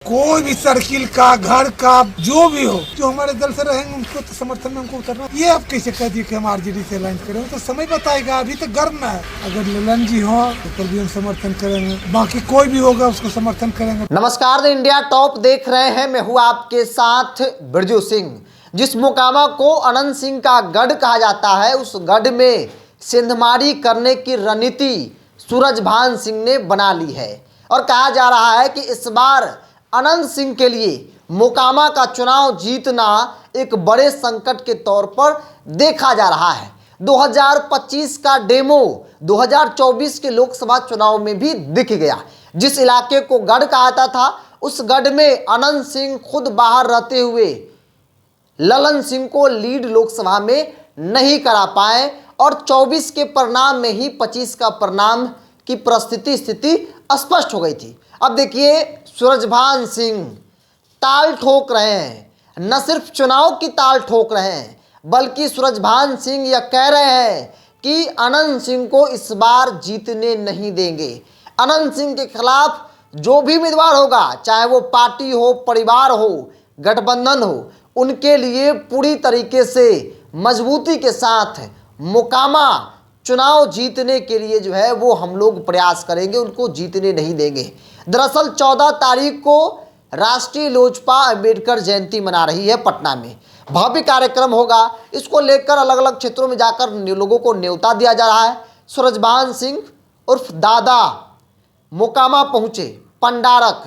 कोई भी सर्किल का घर का जो भी हो, जो हमारे दल से रहेंगे उनको तो समर्थन में उनको उतरना। ये आप कैसे कह दिए कि हम आरजेडी से अलायंस करें, तो समय बताएगा। अभी तो गर्म में है। अगर ललन जी हो तो फिर भी हम समर्थन करेंगे, बाकी कोई भी होगा उसको समर्थन करेंगे। नमस्कार, द इंडिया टॉप देख रहे हैं। मैं हूँ आपके साथ बिरजू सिंह। जिस मोकामा को अनंत सिंह का गढ़ कहा जाता है, उस गढ़ में सिंधमारी करने की रणनीति सूरजभान सिंह ने बना ली है और कहा जा रहा है कि इस बार अनंत सिंह के लिए मोकामा का चुनाव जीतना एक बड़े संकट के तौर पर देखा जा रहा है। 2025 का डेमो 2024 के लोकसभा चुनाव में भी दिख गया। जिस इलाके को गढ़ कहा था, उस गढ़ में अनंत सिंह खुद बाहर रहते हुए ललन सिंह को लीड लोकसभा में नहीं करा पाए और 24 के परिणाम में ही 25 का परिणाम की स्थिति स्पष्ट हो गई थी। अब देखिए, सूरजभान सिंह ताल ठोक रहे हैं, न सिर्फ चुनाव की ताल ठोक रहे हैं, बल्कि सूरजभान सिंह यह कह रहे हैं कि अनंत सिंह को इस बार जीतने नहीं देंगे। अनंत सिंह के खिलाफ जो भी उम्मीदवार होगा, चाहे वो पार्टी हो, परिवार हो, गठबंधन हो, उनके लिए पूरी तरीके से मजबूती के साथ मोकामा चुनाव जीतने के लिए जो है वो हम लोग प्रयास करेंगे, उनको जीतने नहीं देंगे। दरअसल 14 तारीख को राष्ट्रीय लोजपा अंबेडकर जयंती मना रही है पटना में। भव्य कार्यक्रम होगा। इसको लेकर अलग अलग क्षेत्रों में जाकर लोगों को न्योता दिया जा रहा है। सूरजभान सिंह उर्फ दादा मोकामा पहुंचे, पंडारक,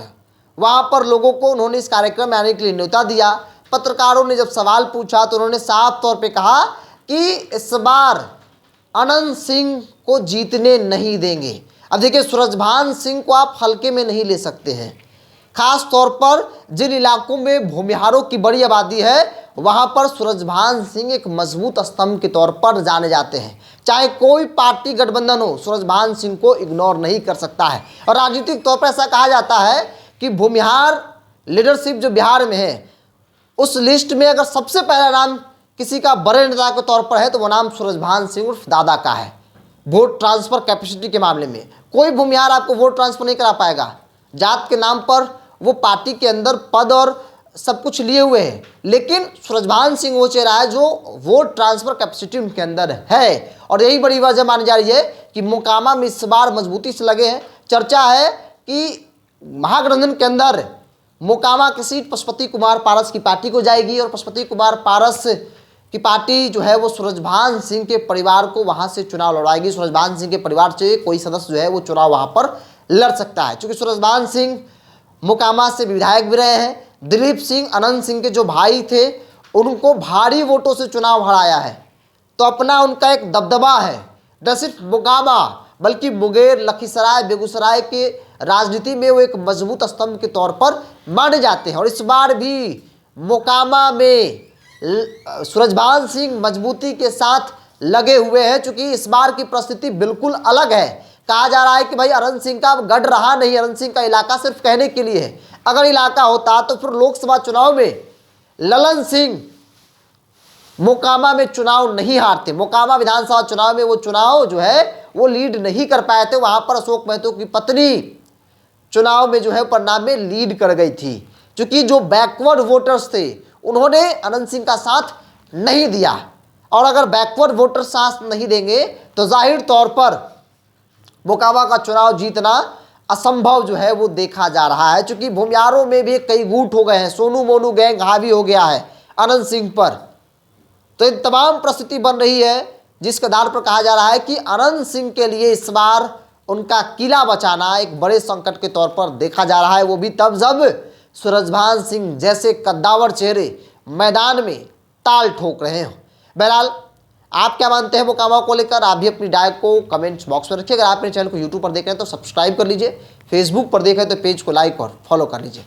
वहां पर लोगों को उन्होंने इस कार्यक्रम में आने के लिए न्योता दिया। पत्रकारों ने जब सवाल पूछा तो उन्होंने साफ तौर पे कहा कि इस बार अनंत सिंह को जीतने नहीं देंगे। अब देखिए, सूरजभान सिंह को आप हल्के में नहीं ले सकते हैं। खास तौर पर जिन इलाकों में भूमिहारों की बड़ी आबादी है, वहां पर सूरजभान सिंह एक मजबूत स्तंभ के तौर पर जाने जाते हैं। चाहे कोई पार्टी गठबंधन हो, सूरजभान सिंह को इग्नोर नहीं कर सकता है। और राजनीतिक तौर पर ऐसा कहा जाता है कि भूमिहार लीडरशिप जो बिहार में है, उस लिस्ट में अगर सबसे पहला नाम किसी का बड़े नेता के तौर पर है तो वो नाम सूरजभान सिंह उर्फ दादा का है। वोट ट्रांसफर कैपेसिटी के मामले में कोई भूमिहार आपको वोट ट्रांसफर नहीं करा पाएगा। जात के नाम पर वो पार्टी के अंदर पद और सब कुछ लिए हुए हैं, लेकिन सूरजभान सिंह वो चेहरा है जो वोट ट्रांसफर कैपेसिटी उनके अंदर है। और यही बड़ी वजह मानी जा रही है कि मोकामा में इस बार मजबूती से लगे हैं। चर्चा है कि महागठबंधन के अंदर मोकामा की सीट पशुपति कुमार पारस की पार्टी को जाएगी और पशुपति कुमार पारस की पार्टी जो है वो सूरजभान सिंह के परिवार को वहां से चुनाव लड़वाएगी। सूरजभान सिंह के परिवार से कोई सदस्य जो है वो चुनाव वहां पर लड़ सकता है। क्योंकि सूरजभान सिंह मोकामा से विधायक भी रहे हैं। दिलीप सिंह अनंत सिंह के जो भाई थे, उनको भारी वोटों से चुनाव हराया है, तो अपना उनका एक दबदबा है। न सिर्फ मोकामा बल्कि मुंगेर, लखीसराय, बेगूसराय के राजनीति में वो एक मजबूत स्तंभ के तौर पर माने जाते हैं। और इस बार भी मोकामा में सूरजभान सिंह मजबूती के साथ लगे हुए हैं, क्योंकि इस बार की परिस्थिति बिल्कुल अलग है। कहा जा रहा है कि भाई अनंत सिंह का गढ़ रहा नहीं, अनंत सिंह का इलाका सिर्फ कहने के लिए है। अगर इलाका होता तो फिर लोकसभा चुनाव में ललन सिंह मोकामा में चुनाव नहीं हारते। मोकामा विधानसभा चुनाव में वो चुनाव जो है वो लीड नहीं कर पाए थे। वहां पर अशोक महतो की पत्नी चुनाव में जो है परिणाम में लीड कर गई थी, क्योंकि जो बैकवर्ड वोटर्स थे उन्होंने अनंत सिंह का साथ नहीं दिया। और अगर बैकवर्ड वोटर साथ नहीं देंगे तो जाहिर तौर पर मोकामा का चुनाव जीतना असंभव जो है वो देखा जा रहा है। क्योंकि भूमिहारों में भी कई गुट हो गए हैं, सोनू मोनू गैंग हावी हो गया है अनंत सिंह पर। तो इन तमाम परिस्थिति बन रही है, जिसके आधार पर कहा जा रहा है कि अनंत सिंह के लिए इस बार उनका किला बचाना एक बड़े संकट के तौर पर देखा जा रहा है। वो भी तब जब सूरजभान सिंह जैसे कद्दावर चेहरे मैदान में ताल ठोक रहे हो। बहरहाल, आप क्या मानते हैं मोकामा को लेकर? आप भी अपनी राय को कमेंट्स बॉक्स में रखिए। अगर आप मेरे चैनल को यूट्यूब पर देख रहे हैं तो सब्सक्राइब कर लीजिए, फेसबुक पर देख रहे हैं तो पेज को लाइक और फॉलो कर लीजिए।